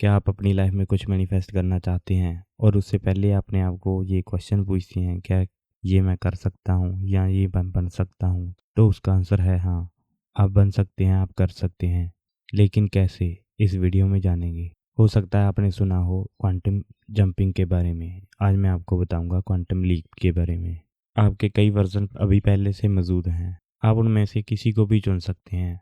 क्या आप अपनी लाइफ में कुछ मैनिफेस्ट करना चाहते हैं और उससे पहले अपने आप को ये क्वेश्चन पूछते हैं, क्या ये मैं कर सकता हूँ या ये बन सकता हूँ? तो उसका आंसर है हाँ, आप बन सकते हैं, आप कर सकते हैं। लेकिन कैसे? इस वीडियो में जानेंगे। हो सकता है आपने सुना हो क्वांटम जंपिंग के बारे में। आज मैं आपको बताऊंगा क्वांटम लीप के बारे में। आपके कई वर्जन अभी पहले से मौजूद हैं। आप उनमें से किसी को भी चुन सकते हैं।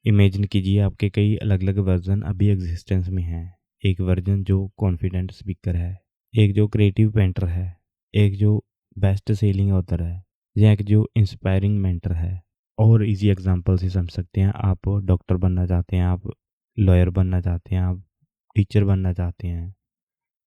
इमेजिन कीजिए आपके कई अलग अलग वर्जन अभी एग्जिस्टेंस में हैं। एक वर्जन जो कॉन्फिडेंट स्पीकर है, एक जो क्रिएटिव पेंटर है, एक जो बेस्ट सेलिंग ऑथर है, या एक जो इंस्पायरिंग मेंटर है। और इजी एग्जांपल से समझ सकते हैं, आप डॉक्टर बनना चाहते हैं, आप लॉयर बनना चाहते हैं, आप टीचर बनना चाहते हैं,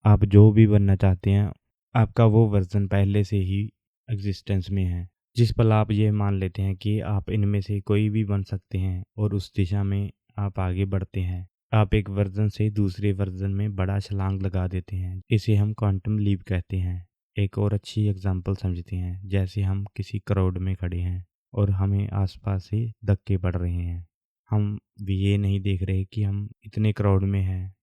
आप जो भी बनना चाहते हैं, आपका वो वर्जन पहले से ही एग्जिस्टेंस में है। जिस पल आप ये मान लेते हैं कि आप इनमें से कोई भी बन सकते हैं और उस दिशा में आप आगे बढ़ते हैं, आप एक वर्जन से दूसरे वर्जन में बड़ा छलांग लगा देते हैं। इसे हम क्वांटम लीप कहते हैं। एक और अच्छी एग्जांपल समझते हैं, जैसे हम किसी क्राउड में खड़े हैं और हमें आसपास से धक्के पड़ रहे हैं। हम भी ये नहीं देख रहे कि हम इतने क्राउड में हैं,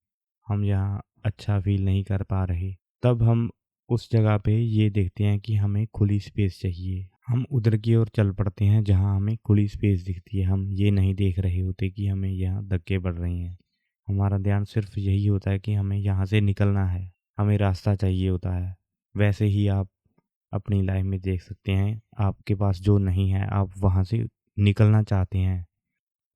हम यहाँ अच्छा फील नहीं कर पा रहे। तब हम उस जगह पे ये देखते हैं कि हमें खुली स्पेस चाहिए। हम उधर की ओर चल पड़ते हैं जहाँ हमें खुली स्पेस दिखती है। हम ये नहीं देख रहे होते कि हमें यहाँ धक्के पड़ रहे हैं। हमारा ध्यान सिर्फ यही होता है कि हमें यहाँ से निकलना है, हमें रास्ता चाहिए होता है। वैसे ही आप अपनी लाइफ में देख सकते हैं, आपके पास जो नहीं है, आप वहाँ से निकलना चाहते हैं।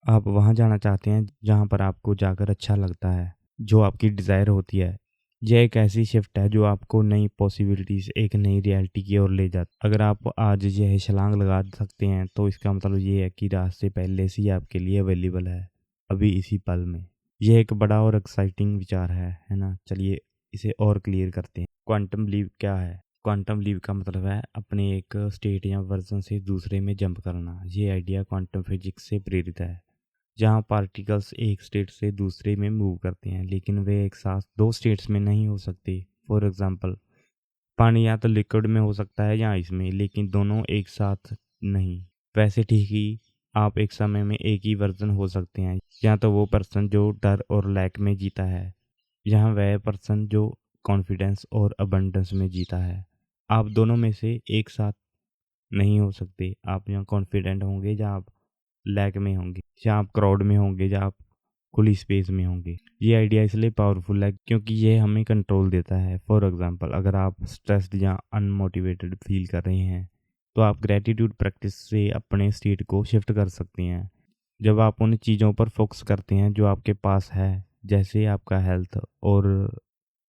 आप वहाँ जाना चाहते हैं जहाँ पर आपको जाकर अच्छा लगता है, जो आपकी डिज़ायर होती है। यह एक ऐसी शिफ्ट है जो आपको नई पॉसिबिलिटीज़, एक नई रियलिटी की ओर ले जाती। अगर आप आज यह छलांग लगा सकते हैं तो इसका मतलब ये है कि रास्ते पहले से ही आपके लिए अवेलेबल है, अभी इसी पल में। यह एक बड़ा और एक्साइटिंग विचार है ना? चलिए इसे और क्लियर करते हैं। क्वांटम लीप क्या है? क्वांटम लीप का मतलब है अपने एक स्टेट या वर्जन से दूसरे में जंप करना। ये आइडिया क्वांटम फिजिक्स से प्रेरित है, जहाँ पार्टिकल्स एक स्टेट से दूसरे में मूव करते हैं, लेकिन वे एक साथ दो स्टेट्स में नहीं हो सकते। फॉर एग्जांपल, पानी या तो लिक्विड में हो सकता है या आइस में, लेकिन दोनों एक साथ नहीं। वैसे ठीक ही आप एक समय में एक ही वर्जन हो सकते हैं, या तो वो पर्सन जो डर और लैक में जीता है, यहाँ वह पर्सन जो कॉन्फिडेंस और अबंडेंस में जीता है। आप दोनों में से एक साथ नहीं हो सकते। आप यहाँ कॉन्फिडेंट होंगे या आप लैक में होंगे, या आप क्राउड में होंगे या आप खुली स्पेस में होंगे। ये आइडिया इसलिए पावरफुल है क्योंकि ये हमें कंट्रोल देता है। फॉर एग्जांपल, अगर आप स्ट्रेस्ड या अनमोटिवेटेड फील कर रहे हैं तो आप ग्रेटिट्यूड प्रैक्टिस से अपने स्टेट को शिफ्ट कर सकते हैं। जब आप उन चीज़ों पर फोकस करते हैं जो आपके पास है, जैसे आपका हेल्थ और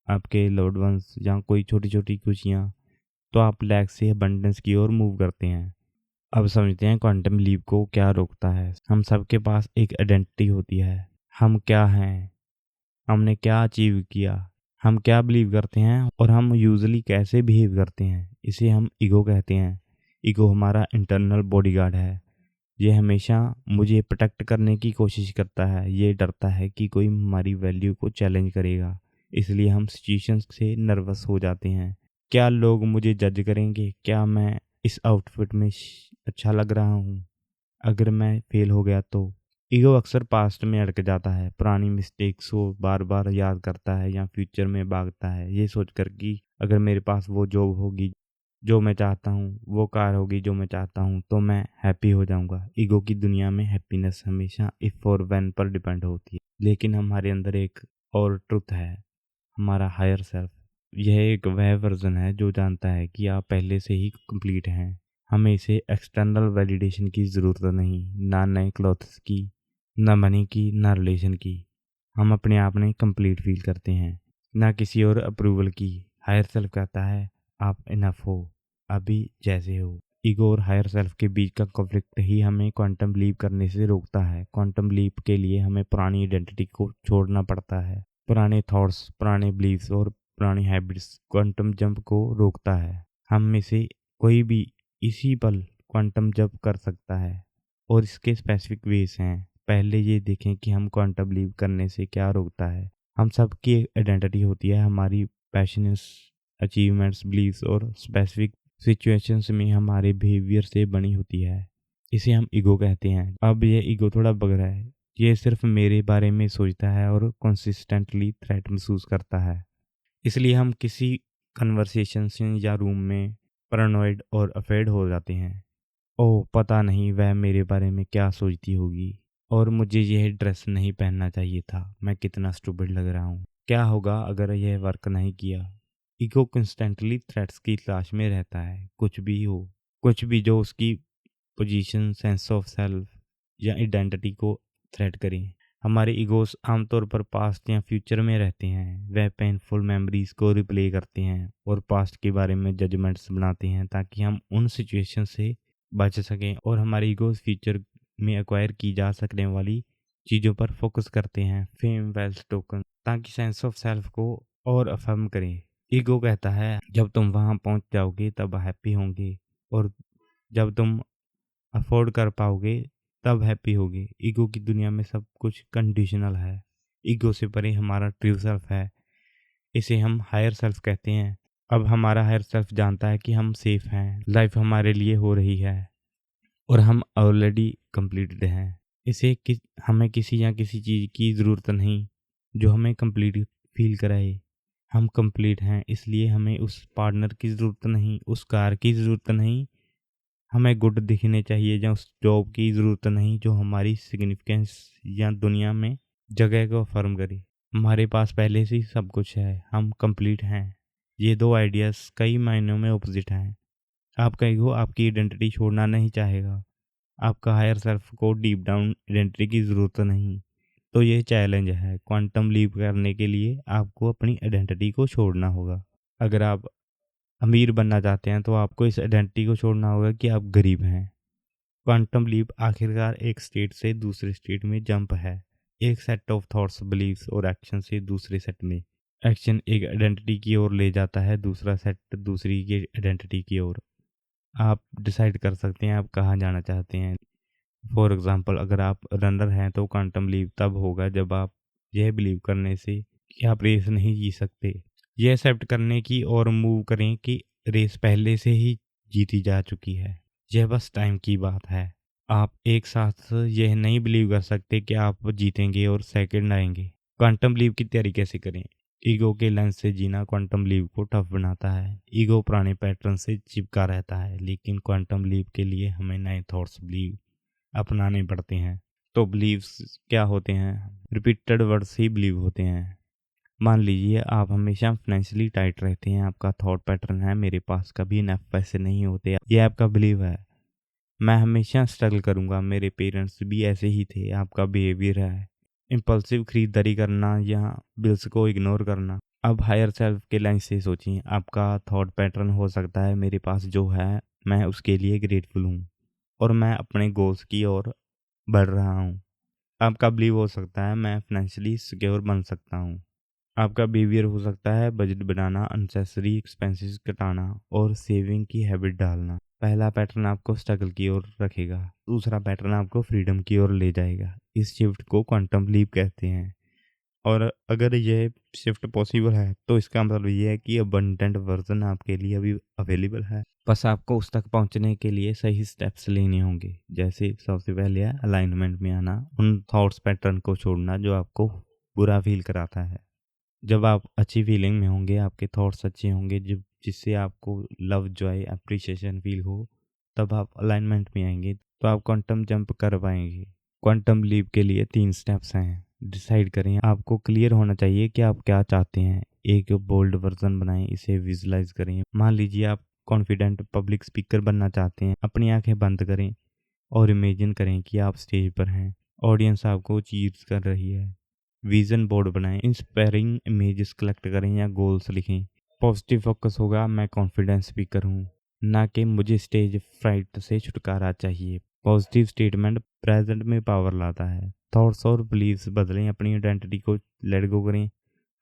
आपके लव्ड वंस या कोई छोटी छोटी खुशियाँ, तो आप लैक से अबंडेंस की ओर मूव करते हैं। अब समझते हैं क्वांटम लीप को क्या रोकता है। हम सबके पास एक आइडेंटिटी होती है। हम क्या हैं, हमने क्या अचीव किया, हम क्या बिलीव करते हैं और हम यूजुअली कैसे बिहेव करते हैं। इसे हम ईगो कहते हैं। ईगो हमारा इंटरनल बॉडीगार्ड है। ये हमेशा मुझे प्रोटेक्ट करने की कोशिश करता है। ये डरता है कि कोई हमारी वैल्यू को चैलेंज करेगा, इसलिए हम सिचुएशंस से नर्वस हो जाते हैं। क्या लोग मुझे जज करेंगे? क्या मैं इस आउटफिट में अच्छा लग रहा हूँ? अगर मैं फेल हो गया तो? ईगो अक्सर पास्ट में अटक जाता है, पुरानी मिस्टेक्स को बार बार याद करता है या फ्यूचर में भागता है, ये सोचकर कि अगर मेरे पास वो जॉब होगी जो मैं चाहता हूँ, वो कार होगी जो मैं चाहता हूँ, तो मैं हैप्पी हो जाऊंगा। ईगो की दुनिया में हैप्पीनेस हमेशा इफ और व्हेन पर डिपेंड होती है, लेकिन हमारे अंदर एक और ट्रुथ है, हमारा हायर सेल्फ। यह एक वह वर्जन है जो जानता है कि आप पहले से ही कंप्लीट हैं। हमें इसे एक्सटर्नल वैलिडेशन की ज़रूरत नहीं, ना नए क्लॉथ्स की, ना मनी की, ना रिलेशन की। हम अपने आप में कंप्लीट फील करते हैं, ना किसी और अप्रूवल की। हायर सेल्फ कहता है आप इनफ हो, अभी जैसे हो। ईगो और हायर सेल्फ के बीच का कॉन्फ्लिक्ट ही हमें क्वांटम लीप करने से रोकता है। क्वांटम लीप के लिए हमें पुरानी आइडेंटिटी को छोड़ना पड़ता है। पुराने थॉट्स, पुराने बिलीव्स और पुरानी हैबिट्स क्वांटम जंप को रोकता है। हम में से कोई भी इसी पल क्वांटम जंप कर सकता है, और इसके स्पेसिफिक वेज हैं। पहले ये देखें कि हम क्वांटम लीप करने से क्या रोकता है। हम सबकी एक आइडेंटिटी होती है, हमारी पैशंस, अचीवमेंट्स, बिलीव्स और स्पेसिफिक सिचुएशंस में हमारे बिहेवियर से बनी होती है। इसे हम ईगो कहते हैं। अब ये ईगो थोड़ा बग रहा है, ये सिर्फ मेरे बारे में सोचता है और कंसिस्टेंटली थ्रेट महसूस करता है। इसलिए हम किसी कन्वर्सेशन या रूम में पैरानॉइड और अफेड हो जाते हैं। ओह! पता नहीं वह मेरे बारे में क्या सोचती होगी और मुझे यह ड्रेस नहीं पहनना चाहिए था। मैं कितना स्टूपिड लग रहा हूँ। क्या होगा अगर यह वर्क नहीं किया? ईगो कंस्टेंटली थ्रेट्स की तलाश में रहता है, कुछ भी हो। कुछ भी जो उसकी पोजीशन, सेंस ऑफ सेल्फ या आइडेंटिटी को थ्रेट करें। हमारे ईगोस आमतौर पर पास्ट या फ्यूचर में रहते हैं। वह पेनफुल मेमोरीज को रिप्ले करते हैं और पास्ट के बारे में जजमेंट्स बनाते हैं ताकि हम उन सिचुएशन से बच सकें, और हमारे ईगोस फ्यूचर में एक्वायर की जा सकने वाली चीज़ों पर फोकस करते हैं, फेम, वेल्थ, टोकन, ताकि सेंस ऑफ सेल्फ को और अफर्म करें। ईगो कहता है जब तुम वहां पहुंच जाओगे तब हैप्पी होंगे, और जब तुम अफोर्ड कर पाओगे तब हैप्पी होगे। ईगो की दुनिया में सब कुछ कंडीशनल है। ईगो से परे हमारा ट्रू सेल्फ है, इसे हम हायर सेल्फ कहते हैं। अब हमारा हायर सेल्फ जानता है कि हम सेफ हैं, लाइफ हमारे लिए हो रही है और हम ऑलरेडी कंप्लीटेड हैं। हमें किसी या किसी चीज़ की ज़रूरत नहीं जो हमें कंप्लीट फील कराए। हम कंप्लीट हैं, इसलिए हमें उस पार्टनर की ज़रूरत नहीं, उस कार की ज़रूरत नहीं, हमें गुड दिखने चाहिए, या उस जॉब की ज़रूरत नहीं जो हमारी सिग्निफिकेंस या दुनिया में जगह को अफर्म करे। हमारे पास पहले से ही सब कुछ है, हम कंप्लीट हैं। ये दो आइडियाज़ कई मायनों में ऑपोजिट हैं। आपका ईगो आपकी आइडेंटिटी छोड़ना नहीं चाहेगा। आपका हायर सेल्फ को डीप डाउन आइडेंटिटी की ज़रूरत नहीं। तो ये चैलेंज है। क्वांटम लीप करने के लिए आपको अपनी आइडेंटिटी को छोड़ना होगा। अगर आप अमीर बनना चाहते हैं तो आपको इस आइडेंटिटी को छोड़ना होगा कि आप गरीब हैं। क्वांटम लीप आखिरकार एक स्टेट से दूसरे स्टेट में जंप है। एक सेट ऑफ थॉट्स, बिलीव्स और एक्शन से दूसरे सेट में। एक्शन एक आइडेंटिटी की ओर ले जाता है, दूसरा सेट दूसरी की आइडेंटिटी की ओर। आप डिसाइड कर सकते हैं आप कहाँ जाना चाहते हैं। फॉर एग्जांपल, अगर आप रनर हैं तो क्वांटम लीप तब होगा जब आप यह बिलीव करने से कि आप रेस नहीं जी सकते, यह एक्सेप्ट करने की और मूव करें कि रेस पहले से ही जीती जा चुकी है, यह बस टाइम की बात है। आप एक साथ यह नहीं बिलीव कर सकते कि आप जीतेंगे और सेकंड आएंगे। क्वांटम लीप की तैयारी कैसे करें? ईगो के लेंस से जीना क्वांटम लीप को टफ बनाता है। ईगो पुराने पैटर्न से चिपका रहता है, लेकिन क्वांटम लीप के लिए हमें नए थॉट्स, बिलीव अपनाने पड़ते हैं। तो बिलीव्स क्या होते हैं? रिपीटेड वर्ड्स ही बिलीव होते हैं। मान लीजिए आप हमेशा फाइनेंशियली टाइट रहते हैं। आपका थॉट पैटर्न है मेरे पास कभी इनफ पैसे नहीं होते, ये आपका बिलीव है। मैं हमेशा स्ट्रगल करूंगा, मेरे पेरेंट्स भी ऐसे ही थे, आपका बिहेवियर है। इम्पल्सिव खरीदारी करना या बिल्स को इग्नोर करना। अब हायर सेल्फ के लाइन से सोचिए, आपका थॉट पैटर्न हो सकता है मेरे पास जो है मैं उसके लिए ग्रेटफुल हूँ और मैं अपने गोल्स की ओर बढ़ रहा हूँ। आपका बिलीव हो सकता है मैं फाइनेंशियली सिक्योर बन सकता हूँ। आपका बिहेवियर हो सकता है बजट बनाना, अननेसेसरी एक्सपेंसेस घटाना और सेविंग की हैबिट डालना। पहला पैटर्न आपको स्ट्रगल की ओर रखेगा, दूसरा पैटर्न आपको फ्रीडम की ओर ले जाएगा। इस शिफ्ट को क्वांटम लीप कहते हैं। और अगर यह शिफ्ट पॉसिबल है तो इसका मतलब ये है कि अबंडेंट वर्जन आपके लिए अभी अवेलेबल है। बस आपको उस तक पहुंचने के लिए सही स्टेप्स लेने होंगे। जैसे सबसे पहले है अलाइनमेंट में आना, उन थॉट्स पैटर्न को छोड़ना जो आपको बुरा फील कराता है। जब आप अच्छी फीलिंग में होंगे, आपके थॉट्स अच्छे होंगे जब जिससे आपको लव, जॉय, अप्रिशिएशन फील हो, तब आप अलाइनमेंट में आएंगे तो आप क्वांटम जंप कर पाएंगे। क्वांटम लीप के लिए 3 स्टेप्स हैं। डिसाइड करें, आपको क्लियर होना चाहिए कि आप क्या चाहते हैं। एक बोल्ड वर्जन बनाएं, इसे विजुलाइज करें। मान लीजिए आप कॉन्फिडेंट पब्लिक स्पीकर बनना चाहते हैं। अपनी आंखें बंद करें और इमेजिन करें कि आप स्टेज पर हैं, ऑडियंस आपको चीयर्स कर रही है। विजन बोर्ड बनाएं, इंस्पायरिंग इमेजेस कलेक्ट करें या गोल्स लिखें। पॉजिटिव फोकस होगा, मैं कॉन्फिडेंस स्पीकर हूँ, ना कि मुझे स्टेज फ्राइट से छुटकारा चाहिए। पॉजिटिव स्टेटमेंट प्रेजेंट में पावर लाता है। थॉट्स और बिलीव्स बदलें, अपनी आइडेंटिटी को लेट गो करें।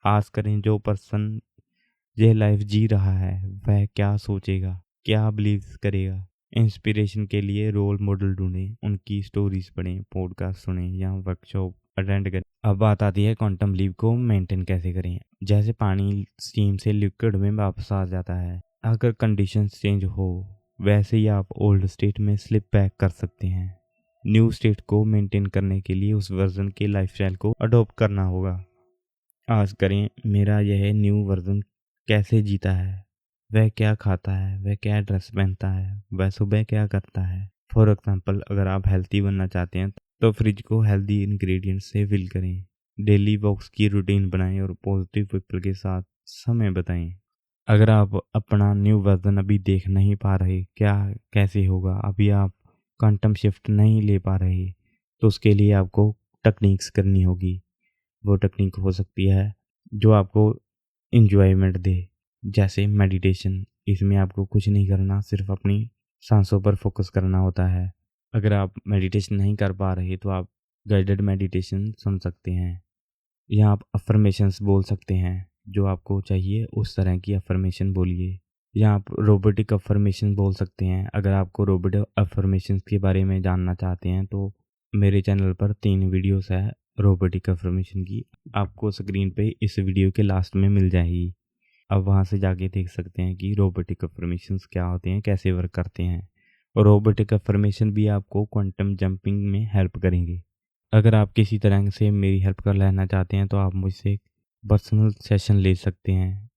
आस करें जो पर्सन यह लाइफ जी रहा है वह क्या सोचेगा, क्या बिलीव करेगा। इंस्पिरेशन के लिए रोल मॉडल ढूंढें, उनकी स्टोरीज पढ़ें, पॉडकास्ट सुनें या वर्कशॉप अटेंड करें। अब बात आती है क्वांटम लीप को मेंटेन कैसे करें। जैसे पानी स्टीम से लिक्विड में वापस आ जाता है, अगर कंडीशंस चेंज हो वैसे ही आप ओल्ड स्टेट में स्लिप बैक कर सकते हैं। न्यू स्टेट को मेंटेन करने के लिए उस वर्जन के लाइफस्टाइल को अडॉप्ट करना होगा। आज करें मेरा यह न्यू वर्जन कैसे जीता है, वह क्या खाता है, वह क्या ड्रेस पहनता है, वह सुबह क्या करता है। फॉर एग्जाम्पल, अगर आप हेल्थी बनना चाहते हैं तो फ्रिज को हेल्दी इंग्रेडिएंट्स से फिल करें, डेली वॉक्स की रूटीन बनाएं और पॉजिटिव पीपल के साथ समय बताएं। अगर आप अपना न्यू वर्जन अभी देख नहीं पा रहे क्या कैसे होगा, अभी आप क्वांटम शिफ्ट नहीं ले पा रहे, तो उसके लिए आपको टेक्निक्स करनी होगी। वो टेक्निक हो सकती है जो आपको इंजॉयमेंट दे, जैसे मेडिटेशन। इसमें आपको कुछ नहीं करना, सिर्फ अपनी सांसों पर फोकस करना होता है। अगर आप मेडिटेशन नहीं कर पा रहे तो आप गाइडेड मेडिटेशन सुन सकते हैं, या आप अफर्मेशंस बोल सकते हैं। जो आपको चाहिए उस तरह की अफर्मेशन बोलिए, या आप रोबोटिक अफर्मेशन बोल सकते हैं। अगर आपको रोबोटिक अफर्मेशंस के बारे में जानना चाहते हैं तो मेरे चैनल पर 3 वीडियोस है रोबोटिक अफर्मेशन की, आपको स्क्रीन पे इस वीडियो के लास्ट में मिल जाएगी। अब वहाँ से जाके देख सकते हैं कि रोबोटिक अफर्मेशंस क्या होते हैं, कैसे वर्क करते हैं। और रोबोटिक अफर्मेशन भी आपको क्वांटम जंपिंग में हेल्प करेंगे। अगर आप किसी तरह से मेरी हेल्प कर लेना चाहते हैं तो आप मुझसे पर्सनल सेशन ले सकते हैं।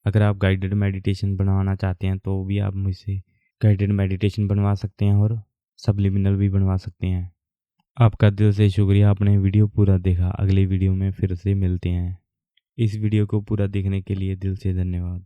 अगर आप गाइडेड मेडिटेशन बनवाना चाहते हैं तो भी आप मुझसे गाइडेड मेडिटेशन बनवा सकते हैं और सब्लिमिनल भी बनवा सकते हैं। आपका दिल से शुक्रिया, आपने वीडियो पूरा देखा। अगले वीडियो में फिर से मिलते हैं। इस वीडियो को पूरा देखने के लिए दिल से धन्यवाद।